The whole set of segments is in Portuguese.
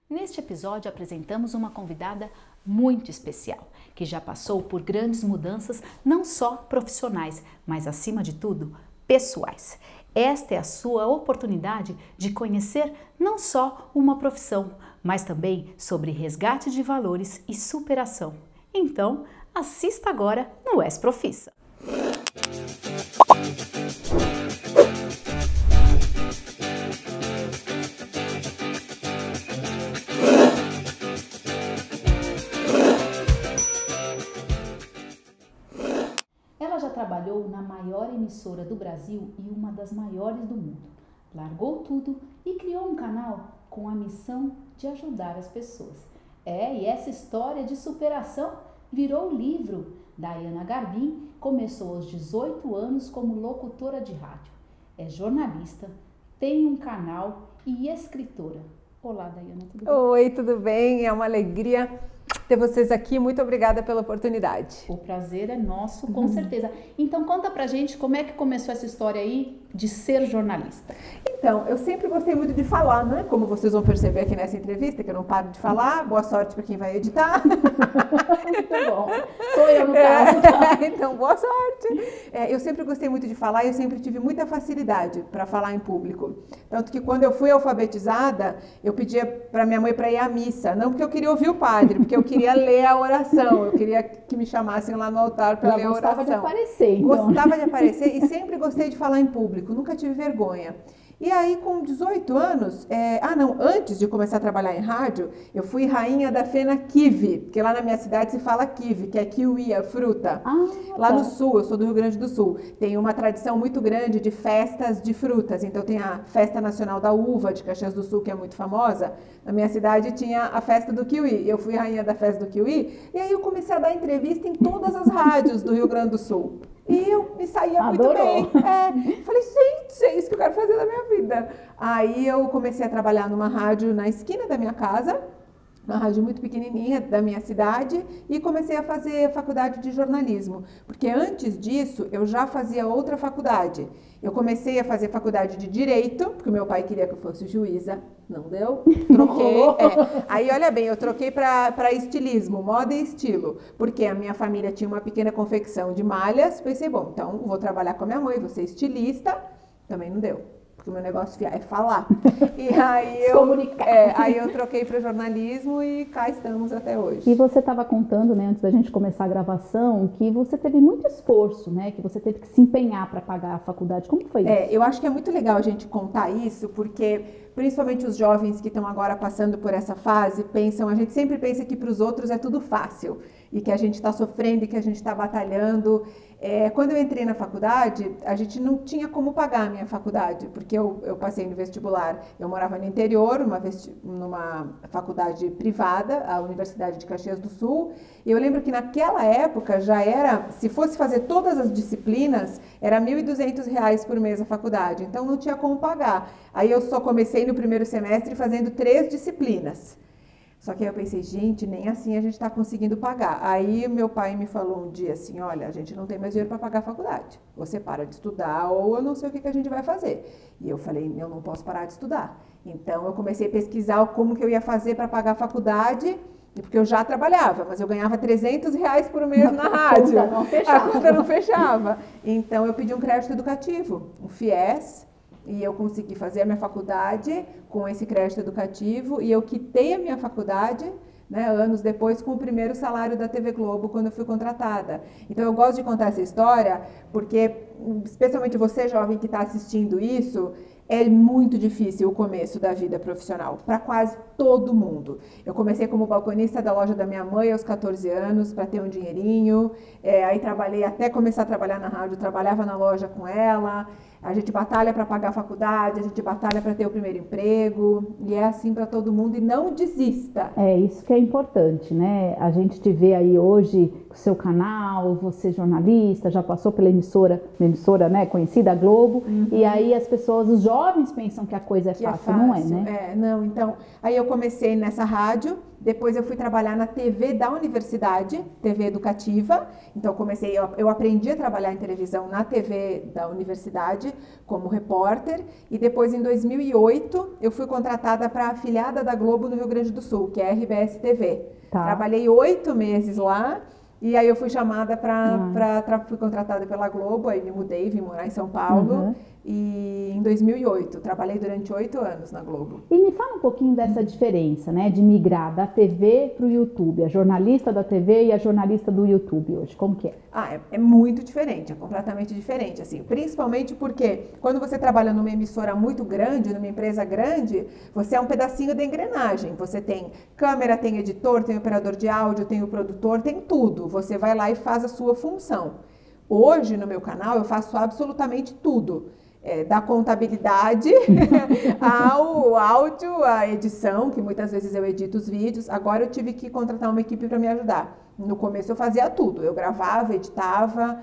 Neste episódio apresentamos uma convidada muito especial, que já passou por grandes mudanças, não só profissionais, mas acima de tudo, pessoais. Esta é a sua oportunidade de conhecer não só uma profissão, mas também sobre resgate de valores e superação. Então, assista agora no Ex-Profissa. Ela já trabalhou na maior emissora do Brasil e uma das maiores do mundo. Largou tudo e criou um canal com a missão de ajudar as pessoas. E essa história de superação virou o livro. Daiana Garbim começou aos 18 anos como locutora de rádio. É jornalista, tem um canal e escritora. Olá, Daiana, tudo bem? Oi, tudo bem? É uma alegria ter vocês aqui. Muito obrigada pela oportunidade. O prazer é nosso, com certeza. Então, conta pra gente como é que começou essa história aí de ser jornalista. Então, eu sempre gostei muito de falar, né? Como vocês vão perceber aqui nessa entrevista, que eu não paro de falar. Boa sorte para quem vai editar. Muito bom. Sou eu no caso. Tá? Então, boa sorte. Eu sempre gostei muito de falar e eu sempre tive muita facilidade para falar em público. Tanto que quando eu fui alfabetizada, eu pedia para minha mãe para ir à missa. Não porque eu queria ouvir o padre, porque eu queria ler a oração. Eu queria que me chamassem lá no altar para ler a oração. Gostava de aparecer, então. Gostava de aparecer e sempre gostei de falar em público. Nunca tive vergonha. E aí, com 18 anos, antes de começar a trabalhar em rádio, eu fui rainha da Fena Kiwi, porque lá na minha cidade se fala kiwi, que é kiwi, a fruta. Lá no sul, eu sou do Rio Grande do Sul, tem uma tradição muito grande de festas de frutas. Então tem a Festa Nacional da Uva de Caxias do Sul, que é muito famosa. Na minha cidade tinha a festa do kiwi, eu fui rainha da festa do kiwi, e aí eu comecei a dar entrevista em todas as rádios do Rio Grande do Sul. E eu me saía muito bem. Falei, gente, é isso que eu quero fazer da minha vida. Aí eu comecei a trabalhar numa rádio na esquina da minha casa, uma rádio muito pequenininha da minha cidade, e comecei a fazer faculdade de jornalismo. Porque antes disso, eu já fazia outra faculdade. Eu comecei a fazer faculdade de Direito, porque meu pai queria que eu fosse juíza. Não deu? Troquei. Aí, olha bem, eu troquei para estilismo, moda e estilo. Porque a minha família tinha uma pequena confecção de malhas. Pensei, bom, então vou trabalhar com a minha mãe, vou ser estilista. Também não deu. Porque o meu negócio é falar. E aí aí eu troquei para jornalismo e cá estamos até hoje. E você estava contando, né, antes da gente começar a gravação, que você teve muito esforço, né, que você teve que se empenhar para pagar a faculdade. Como foi isso? Eu acho que é muito legal a gente contar isso, porque principalmente os jovens que estão agora passando por essa fase a gente sempre pensa que para os outros é tudo fácil e que a gente está sofrendo e que a gente está batalhando. Quando eu entrei na faculdade, a gente não tinha como pagar a minha faculdade, porque eu passei no vestibular. Eu morava no interior, numa faculdade privada, a Universidade de Caxias do Sul, e eu lembro que naquela época já era, se fosse fazer todas as disciplinas, era R$ 1.200 por mês a faculdade, então não tinha como pagar. Aí eu só comecei no primeiro semestre fazendo 3 disciplinas. Só que aí eu pensei, gente, nem assim a gente está conseguindo pagar. Aí meu pai me falou um dia assim, olha, a gente não tem mais dinheiro para pagar a faculdade. Você para de estudar ou eu não sei o que a gente vai fazer. E eu falei, eu não posso parar de estudar. Então eu comecei a pesquisar como que eu ia fazer para pagar a faculdade, porque eu já trabalhava, mas eu ganhava R$300 por mês na rádio. A conta não fechava. Então eu pedi um crédito educativo, um FIES. E eu consegui fazer a minha faculdade com esse crédito educativo e eu quitei a minha faculdade, né, anos depois, com o primeiro salário da TV Globo, quando eu fui contratada. Então eu gosto de contar essa história porque, especialmente você jovem que está assistindo isso, é muito difícil o começo da vida profissional, para quase todo mundo. Eu comecei como balconista da loja da minha mãe aos 14 anos, para ter um dinheirinho. Aí trabalhei até começar a trabalhar na rádio, trabalhava na loja com ela. A gente batalha para pagar a faculdade, a gente batalha para ter o primeiro emprego. E é assim para todo mundo e não desista. Isso que é importante, né? A gente te vê aí hoje seu canal, você jornalista, já passou pela emissora, né, conhecida, a Globo, e aí as pessoas, os jovens pensam que a coisa é fácil, não é, né? Não, então, aí eu comecei nessa rádio, depois eu fui trabalhar na TV da universidade, TV educativa, então eu aprendi a trabalhar em televisão na TV da universidade como repórter, e depois em 2008 eu fui contratada para a afiliada da Globo no Rio Grande do Sul, que é a RBS TV. Tá. Trabalhei 8 meses lá, e aí eu fui chamada fui contratada pela Globo, aí me mudei, vim morar em São Paulo, e em 2008, trabalhei durante 8 anos na Globo. E me fala um pouquinho dessa diferença, né, de migrar da TV para o YouTube, a jornalista da TV e a jornalista do YouTube hoje, como que é? É muito diferente, é completamente diferente, assim, principalmente porque quando você trabalha numa emissora muito grande, numa empresa grande, você é um pedacinho da engrenagem, você tem câmera, tem editor, tem operador de áudio, tem o produtor, tem tudo, você vai lá e faz a sua função. Hoje, no meu canal, eu faço absolutamente tudo. Da contabilidade ao áudio, a edição, que muitas vezes eu edito os vídeos. Agora eu tive que contratar uma equipe para me ajudar. No começo eu fazia tudo, eu gravava, editava,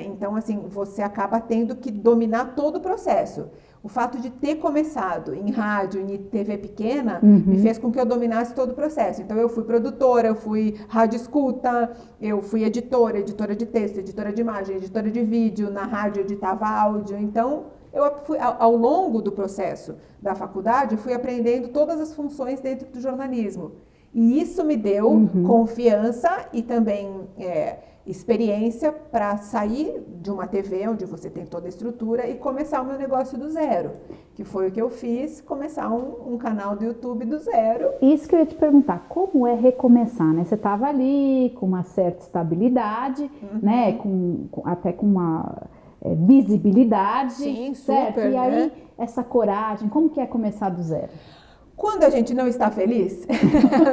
então assim, você acaba tendo que dominar todo o processo. O fato de ter começado em rádio, em TV pequena, me fez com que eu dominasse todo o processo. Então eu fui produtora, eu fui rádio escuta, eu fui editora de texto, editora de imagem, editora de vídeo, na rádio eu editava áudio. Então eu fui, ao longo do processo da faculdade, fui aprendendo todas as funções dentro do jornalismo. E isso me deu confiança e também experiência para sair de uma TV onde você tem toda a estrutura e começar o meu negócio do zero, que foi o que eu fiz, começar um canal do YouTube do zero. Isso que eu ia te perguntar, como é recomeçar, né? Você estava ali com uma certa estabilidade, né? Até com uma visibilidade, sim, certo? Super, e aí, né? essa coragem, como que é começar do zero? Quando a gente não está feliz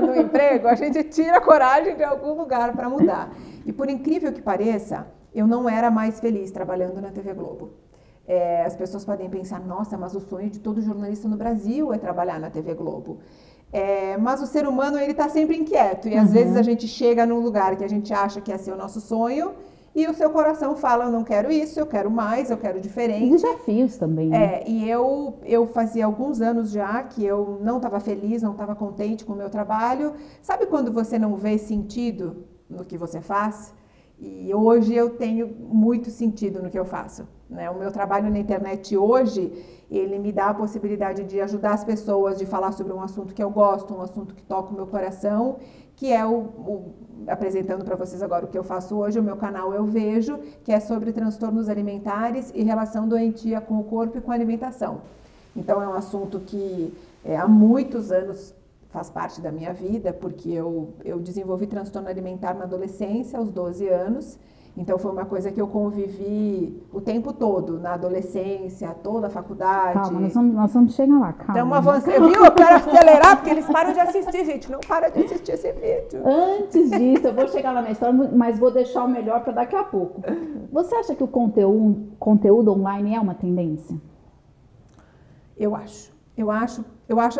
no emprego, a gente tira a coragem de algum lugar para mudar. E por incrível que pareça, eu não era mais feliz trabalhando na TV Globo. As pessoas podem pensar, nossa, mas o sonho de todo jornalista no Brasil é trabalhar na TV Globo. Mas o ser humano, ele está sempre inquieto. E às vezes a gente chega num lugar que a gente acha que é ser o nosso sonho, e o seu coração fala, eu não quero isso, eu quero mais, eu quero diferente. E desafios também, né? E eu fazia alguns anos já que eu não estava feliz, não estava contente com o meu trabalho. Sabe quando você não vê sentido no que você faz? E hoje eu tenho muito sentido no que eu faço, né? O meu trabalho na internet hoje, ele me dá a possibilidade de ajudar as pessoas, de falar sobre um assunto que eu gosto, um assunto que toca o meu coração, que é apresentando para vocês agora o que eu faço hoje, o meu canal Eu Vejo, que é sobre transtornos alimentares e relação doentia com o corpo e com a alimentação. Então é um assunto que há muitos anos faz parte da minha vida, porque eu desenvolvi transtorno alimentar na adolescência, aos 12 anos. Então foi uma coisa que eu convivi o tempo todo, na adolescência, toda a faculdade. Calma, nós vamos chegar lá, calma. Então avançando, viu? Eu quero acelerar, porque eles param de assistir, gente. Não para de assistir esse vídeo. Antes disso, eu vou chegar lá na história, mas vou deixar o melhor para daqui a pouco. Você acha que o conteúdo online é uma tendência? Eu acho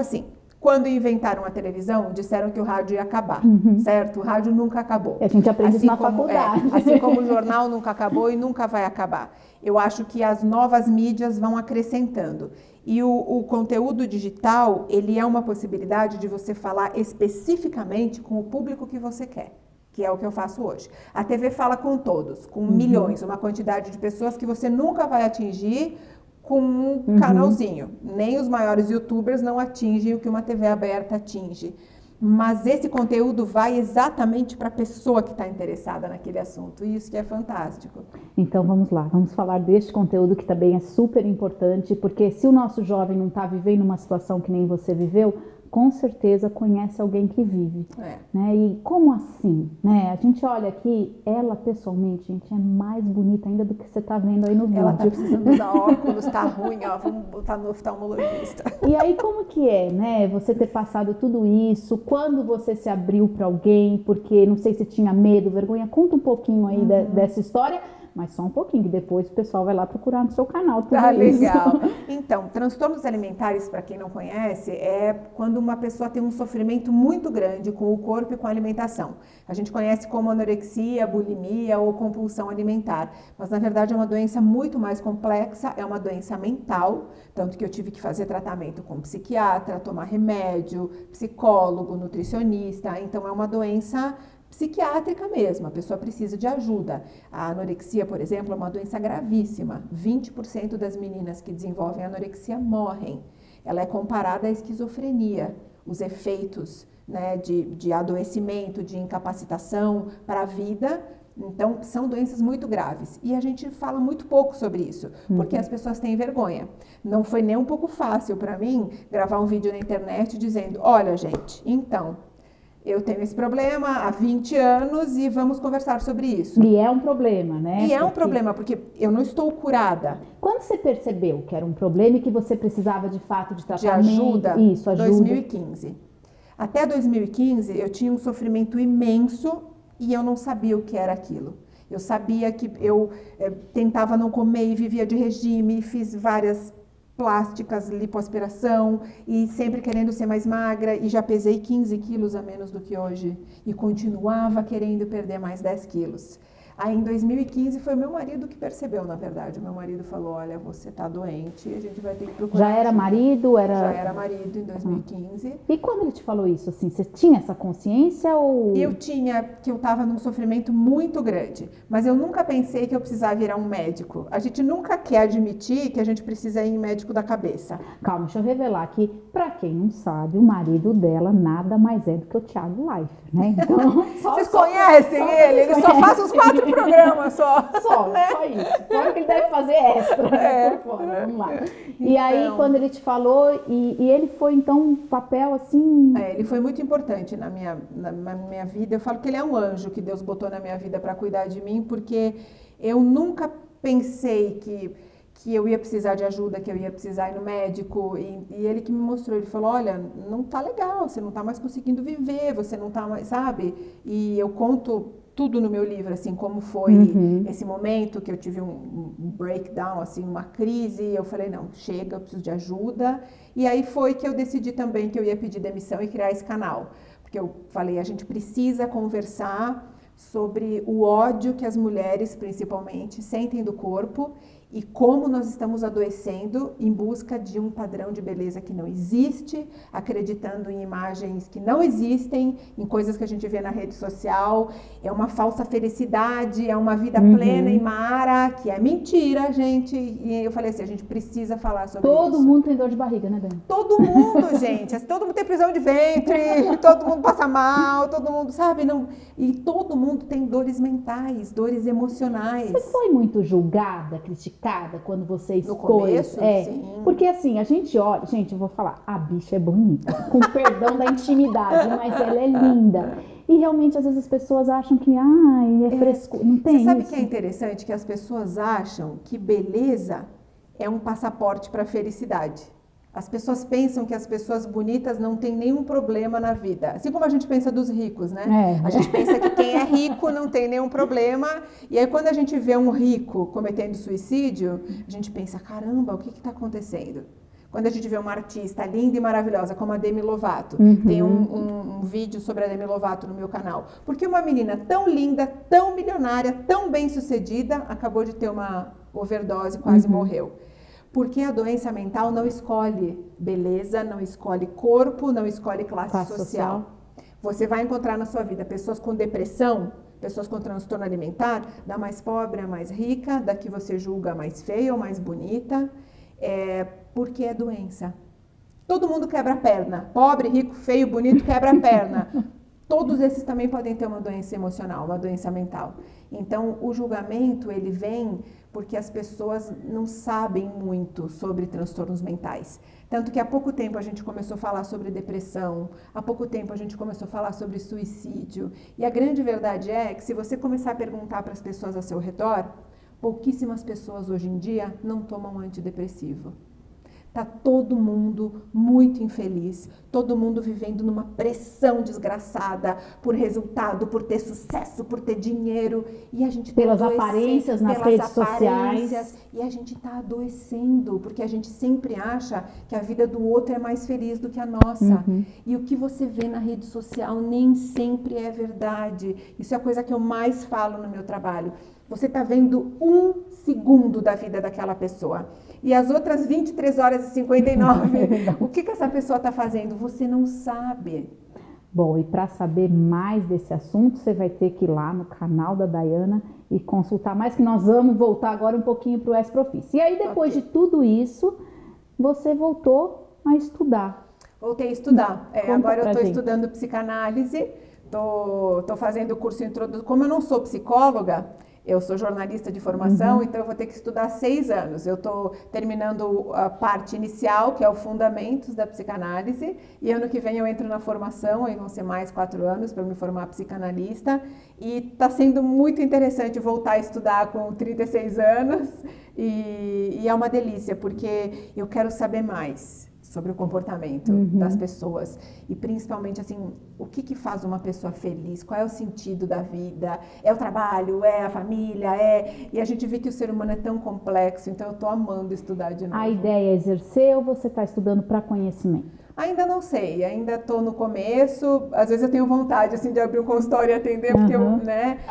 assim. Quando inventaram a televisão, disseram que o rádio ia acabar, certo? O rádio nunca acabou. A gente aprende isso na faculdade. Assim como o jornal nunca acabou e nunca vai acabar. Eu acho que as novas mídias vão acrescentando. E o conteúdo digital, ele é uma possibilidade de você falar especificamente com o público que você quer, que é o que eu faço hoje. A TV fala com todos, com milhões, uma quantidade de pessoas que você nunca vai atingir com um canalzinho. Nem os maiores youtubers não atingem o que uma TV aberta atinge. Mas esse conteúdo vai exatamente para a pessoa que está interessada naquele assunto. E isso que é fantástico. Então vamos lá, vamos falar deste conteúdo que também é super importante, porque se o nosso jovem não está vivendo uma situação que nem você viveu, com certeza conhece alguém que vive, né? E como assim, né? A gente olha aqui, ela pessoalmente, gente, é mais bonita ainda do que você tá vendo aí no vídeo. Ela tá precisando usar óculos, tá ruim, ó, vamos botar no oftalmologista. E aí como que é, né? Você ter passado tudo isso, quando você se abriu para alguém, porque não sei se tinha medo, vergonha, conta um pouquinho aí dessa história, Mas só um pouquinho, que depois o pessoal vai lá procurar no seu canal tudo Tá isso. legal. Então, transtornos alimentares, para quem não conhece, é quando uma pessoa tem um sofrimento muito grande com o corpo e com a alimentação. A gente conhece como anorexia, bulimia ou compulsão alimentar, mas na verdade é uma doença muito mais complexa, é uma doença mental, tanto que eu tive que fazer tratamento com psiquiatra, tomar remédio, psicólogo, nutricionista, então é uma doença psiquiátrica mesmo, a pessoa precisa de ajuda. A anorexia, por exemplo, é uma doença gravíssima. 20% das meninas que desenvolvem anorexia morrem. Ela é comparada à esquizofrenia, os efeitos, né, de adoecimento, de incapacitação para a vida. Então, são doenças muito graves. E a gente fala muito pouco sobre isso, porque as pessoas têm vergonha. Não foi nem um pouco fácil para mim gravar um vídeo na internet dizendo, olha, gente, então, eu tenho esse problema há 20 anos e vamos conversar sobre isso. E é um problema, né? E é um problema, porque eu não estou curada. Quando você percebeu que era um problema e que você precisava de fato de De tratamento? ajuda, Isso, ajuda. 2015. Até 2015 eu tinha um sofrimento imenso e eu não sabia o que era aquilo. Eu sabia que eu tentava não comer e vivia de regime, fiz várias plásticas, lipoaspiração e sempre querendo ser mais magra e já pesei 15 quilos a menos do que hoje e continuava querendo perder mais 10 quilos. Aí em 2015 foi o meu marido que percebeu, na verdade. O meu marido falou, olha, você tá doente, a gente vai ter que procurar. Já era marido? Já era marido em 2015. E quando ele te falou isso, assim, você tinha essa consciência ou... Eu tinha, que eu estava num sofrimento muito grande, mas eu nunca pensei que eu precisava virar um médico. A gente nunca quer admitir que a gente precisa ir em médico da cabeça. Calma, deixa eu revelar aqui, pra quem não sabe, o marido dela nada mais é do que o Thiago Leifert, né? Então, vocês conhecem ele? Ele só faz uns 4 programas só. Só isso. Claro que ele deve fazer extra, né, por fora, vamos lá. E aí, quando ele te falou, e ele foi, então, um papel, assim... Ele foi muito importante na minha vida. Eu falo que ele é um anjo que Deus botou na minha vida para cuidar de mim, porque eu nunca pensei que eu ia precisar de ajuda, que eu ia precisar ir no médico, e ele que me mostrou, ele falou, olha, não tá legal, você não tá mais conseguindo viver, você não tá mais, sabe? E eu conto tudo no meu livro, assim, como foi esse momento que eu tive um breakdown, assim, uma crise, e eu falei, não, chega, eu preciso de ajuda, e aí foi que eu decidi também que eu ia pedir demissão e criar esse canal, porque eu falei, a gente precisa conversar sobre o ódio que as mulheres, principalmente, sentem do corpo e como nós estamos adoecendo em busca de um padrão de beleza que não existe, acreditando em imagens que não existem, em coisas que a gente vê na rede social. É uma falsa felicidade, é uma vida plena e mara, que é mentira, gente. E eu falei assim, a gente precisa falar sobre isso. Todo mundo tem dor de barriga, né, Dani? Todo mundo, gente. Todo mundo tem prisão de ventre, todo mundo passa mal, todo mundo, sabe? Não... E todo mundo tem dores mentais, dores emocionais. Você foi muito julgada, criticada quando você expôs? No começo, sim. Porque assim, a gente olha... Gente, eu vou falar, a bicha é bonita, com perdão da intimidade, mas ela é linda. E realmente, às vezes, as pessoas acham que, é frescura. Não tem isso. Você sabe que é interessante? Que as pessoas acham que beleza é um passaporte para a felicidade. As pessoas pensam que as pessoas bonitas não têm nenhum problema na vida. Assim como a gente pensa dos ricos, né? A gente pensa que quem é rico não tem nenhum problema. E aí, quando a gente vê um rico cometendo suicídio, a gente pensa, caramba, o que está acontecendo? Quando a gente vê uma artista linda e maravilhosa, como a Demi Lovato, tem um vídeo sobre a Demi Lovato no meu canal. Porque uma menina tão linda, tão milionária, tão bem-sucedida, acabou de ter uma overdose, quase morreu. Porque a doença mental não escolhe beleza, não escolhe corpo, não escolhe classe social. Você vai encontrar na sua vida pessoas com depressão, pessoas com transtorno alimentar, da mais pobre à mais rica, da que você julga mais feia ou mais bonita, porque é doença. Todo mundo quebra a perna. Pobre, rico, feio, bonito, quebra a perna. Todos esses também podem ter uma doença emocional, uma doença mental. Então, o julgamento, ele vem porque as pessoas não sabem muito sobre transtornos mentais. Tanto que há pouco tempo a gente começou a falar sobre depressão, há pouco tempo a gente começou a falar sobre suicídio. E a grande verdade é que se você começar a perguntar para as pessoas ao seu redor, pouquíssimas pessoas hoje em dia não tomam antidepressivo. Tá todo mundo muito infeliz, todo mundo vivendo numa pressão desgraçada por resultado, por ter sucesso, por ter dinheiro, e a gente tá pelas aparências nas redes sociais. E a gente tá adoecendo, porque a gente sempre acha que a vida do outro é mais feliz do que a nossa. E o que você vê na rede social nem sempre é verdade. Isso é a coisa que eu mais falo no meu trabalho. Você tá vendo 1 segundo da vida daquela pessoa. E as outras 23 horas e 59, o que essa pessoa está fazendo? Você não sabe. Bom, e para saber mais desse assunto, você vai ter que ir lá no canal da Daiana e consultar mais, que nós vamos voltar agora um pouquinho para o S-Profis. E aí, depois de tudo isso, você voltou a estudar. Voltei a estudar. Agora eu estou estudando psicanálise, estou fazendo o curso introdutório. Como eu não sou psicóloga, eu sou jornalista de formação, então eu vou ter que estudar 6 anos. Eu estou terminando a parte inicial, que é o Fundamentos da Psicanálise, e ano que vem eu entro na formação, aí vão ser mais 4 anos para me formar psicanalista, e está sendo muito interessante voltar a estudar com 36 anos, e é uma delícia, porque eu quero saber mais sobre o comportamento das pessoas e principalmente assim, o que faz uma pessoa feliz, qual é o sentido da vida, é o trabalho, é a família, e a gente vê que o ser humano é tão complexo, então eu tô amando estudar de novo. A ideia é exercer ou você está estudando para conhecimento? Ainda não sei, ainda estou no começo, às vezes eu tenho vontade assim de abrir um consultório e atender, porque eu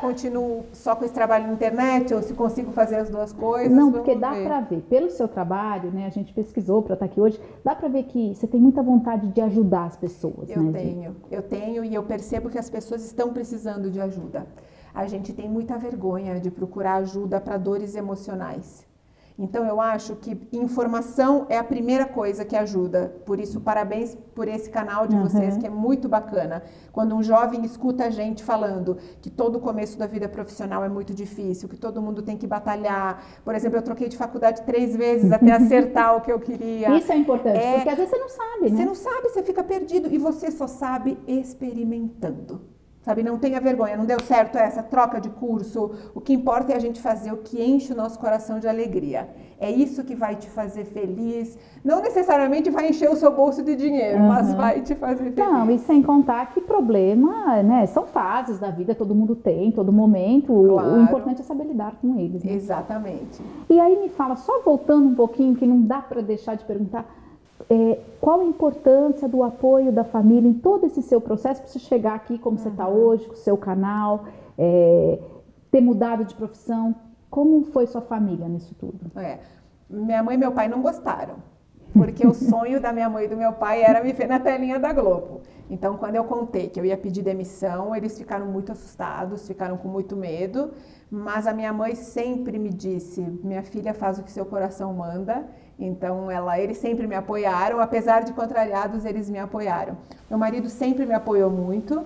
continuo só com esse trabalho na internet, ou se consigo fazer as duas coisas. Não, porque dá para ver, pelo seu trabalho, né, a gente pesquisou para estar aqui hoje, dá para ver que você tem muita vontade de ajudar as pessoas. Eu tenho e eu percebo que as pessoas estão precisando de ajuda. A gente tem muita vergonha de procurar ajuda para dores emocionais. Então, eu acho que informação é a primeira coisa que ajuda. Por isso, parabéns por esse canal de vocês, que é muito bacana. Quando um jovem escuta a gente falando que todo o começo da vida profissional é muito difícil, que todo mundo tem que batalhar. Por exemplo, eu troquei de faculdade 3 vezes até acertar o que eu queria. Isso é importante, porque às vezes você não sabe, né? Você não sabe, você fica perdido. E você só sabe experimentando. Sabe, não tenha vergonha, não deu certo essa troca de curso, o que importa é a gente fazer o que enche o nosso coração de alegria. É isso que vai te fazer feliz, não necessariamente vai encher o seu bolso de dinheiro, mas vai te fazer feliz. Não, e sem contar que problema, né, são fases da vida, todo mundo tem, todo momento, claro. O importante é saber lidar com eles. Né? Exatamente. E aí me fala, só voltando um pouquinho, que não dá para deixar de perguntar, qual a importância do apoio da família em todo esse seu processo para você chegar aqui como você está hoje, com o seu canal, ter mudado de profissão? Como foi sua família nisso tudo? Minha mãe e meu pai não gostaram, porque o sonho da minha mãe e do meu pai era me ver na telinha da Globo. Então, quando eu contei que eu ia pedir demissão, eles ficaram muito assustados, ficaram com muito medo, mas a minha mãe sempre me disse, minha filha faz o que seu coração manda. Então, eles sempre me apoiaram, apesar de contrariados, eles me apoiaram. Meu marido sempre me apoiou muito,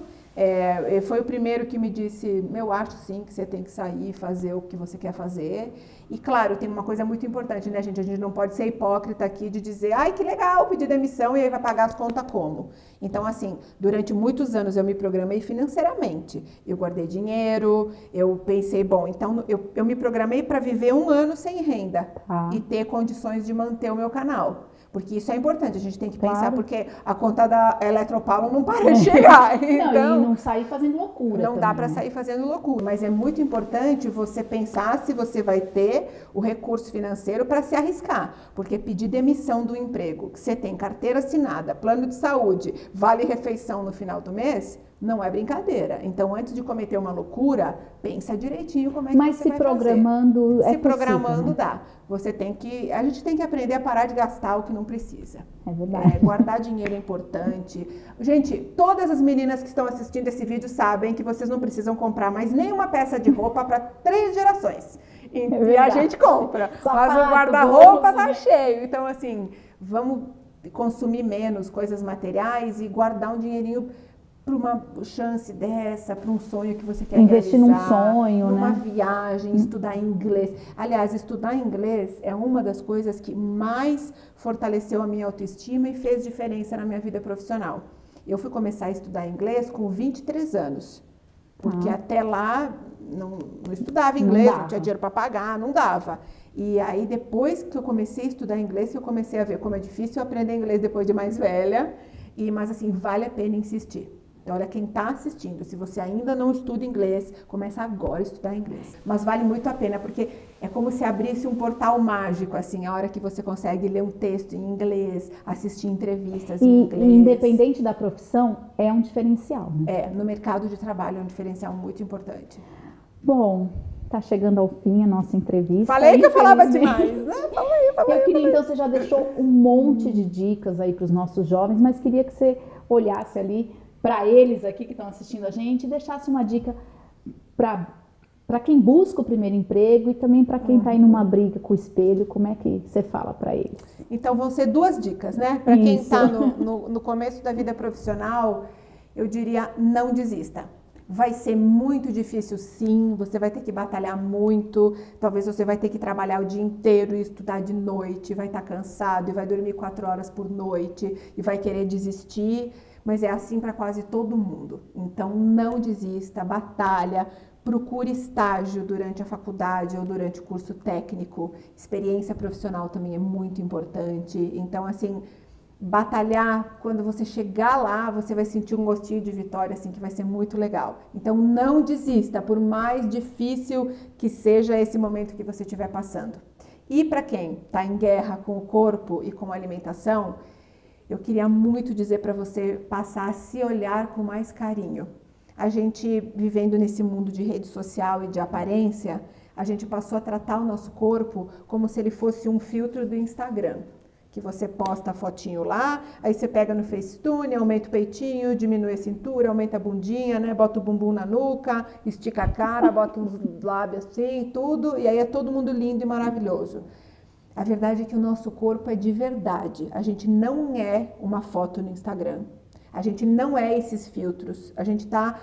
foi o primeiro que me disse, eu acho sim que você tem que sair e fazer o que você quer fazer. E claro, tem uma coisa muito importante, né, gente? A gente não pode ser hipócrita aqui de dizer, ai, que legal, pedir demissão e aí vai pagar as contas como? Então, assim, durante muitos anos eu me programei financeiramente. Eu guardei dinheiro, eu pensei, bom, então eu me programei para viver 1 ano sem renda e ter condições de manter o meu canal. Porque isso é importante, a gente tem que pensar, porque a conta da Eletropaulo não para de chegar. Então, não, e não sair fazendo loucura. Não dá para sair fazendo loucura, mas é muito importante você pensar se você vai ter o recurso financeiro para se arriscar. Porque pedir demissão do emprego, que você tem carteira assinada, plano de saúde, vale refeição no final do mês, não é brincadeira. Então, antes de cometer uma loucura, pensa direitinho como é que você vai fazer. Mas se programando se programando, né? Dá. A gente tem que aprender a parar de gastar o que não precisa. É verdade. Guardar dinheiro é importante. Gente, todas as meninas que estão assistindo esse vídeo sabem que vocês não precisam comprar mais nenhuma peça de roupa para 3 gerações. E a gente compra. Mas o guarda-roupa tá cheio. Então, assim, vamos consumir menos coisas materiais e guardar um dinheirinho para uma chance dessa, para um sonho que você quer investir realizar, num sonho, numa né? viagem, estudar inglês. Aliás, estudar inglês é uma das coisas que mais fortaleceu a minha autoestima e fez diferença na minha vida profissional. Eu fui começar a estudar inglês com 23 anos, porque até lá não estudava inglês, não tinha dinheiro para pagar, não dava. E aí, depois que eu comecei a estudar inglês, que eu comecei a ver como é difícil aprender inglês depois de mais velha. Mas assim, vale a pena insistir. Então, olha, quem está assistindo, se você ainda não estuda inglês, começa agora a estudar inglês. Mas vale muito a pena, porque é como se abrisse um portal mágico, assim, a hora que você consegue ler um texto em inglês, assistir entrevistas em inglês. E independente da profissão, é um diferencial, né? No mercado de trabalho é um diferencial muito importante. Bom, tá chegando ao fim a nossa entrevista. Falei que eu falava demais, né? Eu queria, então, você já deixou um monte de dicas aí para os nossos jovens, mas queria que você olhasse ali para eles aqui que estão assistindo a gente e deixasse uma dica para quem busca o primeiro emprego e também para quem está aí numa briga com o espelho, como é que você fala para eles? Então, vão ser 2 dicas, né? Para quem está no começo da vida profissional, eu diria, não desista. Vai ser muito difícil, sim, você vai ter que batalhar muito, talvez você vai ter que trabalhar o dia inteiro e estudar de noite, vai estar cansado e vai dormir 4 horas por noite e vai querer desistir, mas é assim para quase todo mundo. Então, não desista, batalha, procure estágio durante a faculdade ou durante o curso técnico, experiência profissional também é muito importante, então, assim, batalhar, quando você chegar lá, você vai sentir um gostinho de vitória, assim, que vai ser muito legal. Então, não desista, por mais difícil que seja esse momento que você estiver passando. E para quem está em guerra com o corpo e com a alimentação, eu queria muito dizer para você passar a se olhar com mais carinho. A gente, vivendo nesse mundo de rede social e de aparência, a gente passou a tratar o nosso corpo como se ele fosse um filtro do Instagram. Que você posta a fotinho lá, aí você pega no Facetune, aumenta o peitinho, diminui a cintura, aumenta a bundinha, né? Bota o bumbum na nuca, estica a cara, bota uns lábios assim, tudo, e aí é todo mundo lindo e maravilhoso. A verdade é que o nosso corpo é de verdade. A gente não é uma foto no Instagram. A gente não é esses filtros. A gente está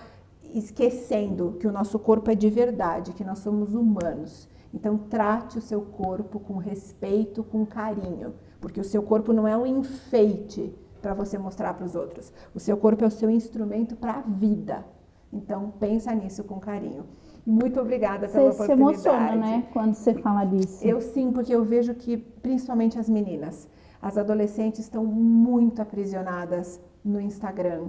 esquecendo que o nosso corpo é de verdade, que nós somos humanos. Então, trate o seu corpo com respeito, com carinho. Porque o seu corpo não é um enfeite para você mostrar para os outros. O seu corpo é o seu instrumento para a vida. Então, pensa nisso com carinho. Muito obrigada pela oportunidade. Você se emociona, né, quando você fala disso? Eu sim, porque eu vejo que, principalmente as meninas, as adolescentes estão muito aprisionadas no Instagram,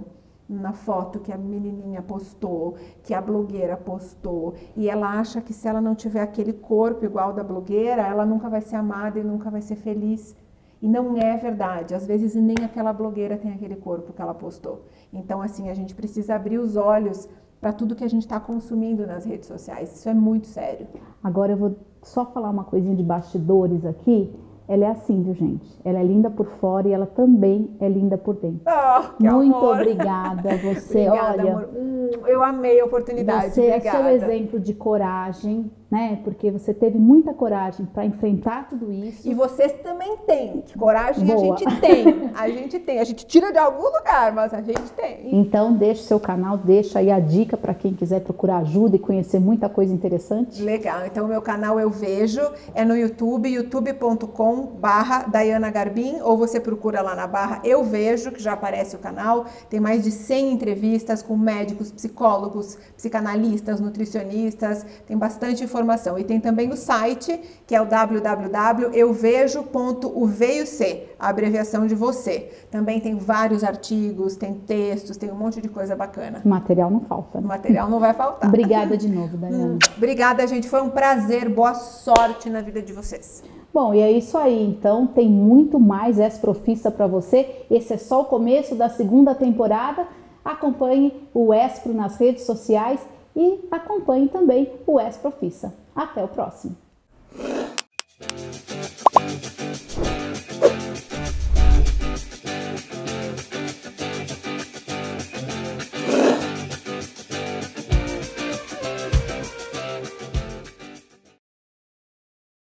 na foto que a menininha postou, que a blogueira postou, e ela acha que se ela não tiver aquele corpo igual da blogueira, ela nunca vai ser amada e nunca vai ser feliz. E não é verdade, às vezes nem aquela blogueira tem aquele corpo que ela postou. Então, assim, a gente precisa abrir os olhos para tudo que a gente está consumindo nas redes sociais. Isso é muito sério. Agora eu vou só falar uma coisinha de bastidores aqui. Ela é assim, viu, gente? Ela é linda por fora e ela também é linda por dentro. Oh, que muito amor. Obrigada. Você, obrigada, olha... amor. Eu amei a oportunidade. Você obrigada. é seu exemplo de coragem, né? Porque você teve muita coragem para enfrentar tudo isso. E vocês também têm. Que coragem Boa. a gente tem. A gente tem. A gente tira de algum lugar, mas a gente tem. Então, deixa o seu canal, deixa aí a dica para quem quiser procurar ajuda e conhecer muita coisa interessante. Legal. Então, o meu canal Eu Vejo é no YouTube, youtube.com/Daiana Garbim, ou você procura lá na barra Eu Vejo, que já aparece o canal. Tem mais de 100 entrevistas com médicos, psicólogos, psicanalistas, nutricionistas. Tem bastante informação. E tem também o site, que é o www.euvejo.uvuc, a abreviação de você. Também tem vários artigos, tem textos, tem um monte de coisa bacana. O material não falta. O material não vai faltar. Obrigada de novo, Daiana. Obrigada, gente. Foi um prazer. Boa sorte na vida de vocês. Bom, e é isso aí. Então, tem muito mais Ex-Profissa para você. Esse é só o começo da 2ª temporada. Acompanhe o Ex-Pro nas redes sociais e acompanhe também o Ex-Profissa. Até o próximo.